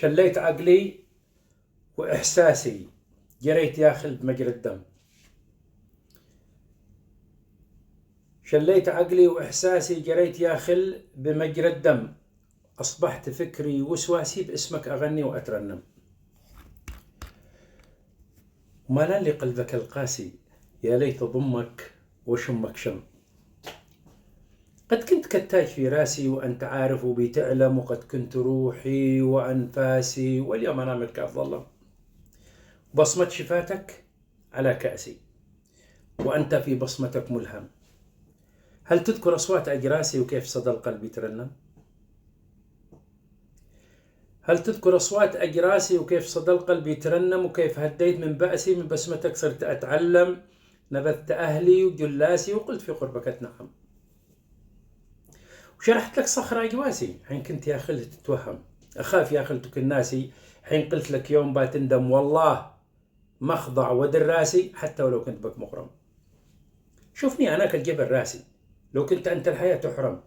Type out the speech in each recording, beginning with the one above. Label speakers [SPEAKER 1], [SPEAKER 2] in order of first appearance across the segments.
[SPEAKER 1] شليت عقلي وإحساسي جريت ياخل بمجرى الدم. شليت عقلي وإحساسي جريت ياخل بمجرى الدم. أصبحت فكري وسواسي باسمك أغني وأترنم. وما لي قلبك القاسي يا ليت ضمك وشمك شم. قد كنت كالتاج في راسي وأنت عارف وبي تعلم، وقد كنت روحي وأنفاسي واليوم أنامك كأظلم. بصمة شفاتك على كأسي وأنت في بصمتك ملهم. هل تذكر أصوات أجراسي وكيف صدى القلب يترنم؟ هل تذكر أصوات أجراسي وكيف صدى القلب يترنم؟ وكيف هديت من بأسي من بسمتك صرت أتعلم. نبذت أهلي وجلاسي وقلت في قربك أتنعم. وشرحت لك صخرة أجواسي حين كنت يا خل تتوهم. أخاف يا خلتك الناسي حين قلت لك يوم باتندم. والله مخضع ودراسي حتى ولو كنت بك مغرم. شوفني أنا كالجبل راسي لو كنت أنت الحياة تحرم.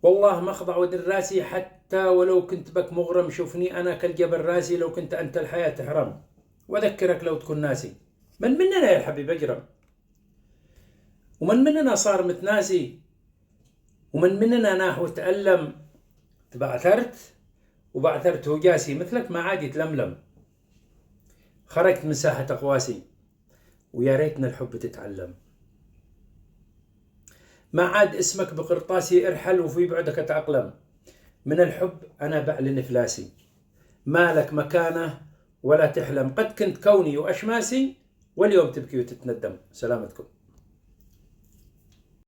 [SPEAKER 1] والله مخضع ودراسي حتى ولو كنت بك مغرم. شوفني أنا كالجبل راسي لو كنت أنت الحياة تحرم. وأذكرك لو تكون ناسي من مننا يا الحبيب أجرم. ومن مننا صار متناسي، ومن مننا ناح وتألم. تبعثرت وبعثرت هجاسي مثلك ما عاد يتلملم. خرجت من ساحة أقواسي ويا ريتنا الحب تتعلم. ما عاد اسمك بقرطاسي ارحل وفي بعدك أتأقلم. من الحب أنا بعلن إفلاسي ما لك مكانه ولا تحلم. قد كنت كوني وأشماسي واليوم تبكي وتتندم. سلامتكم.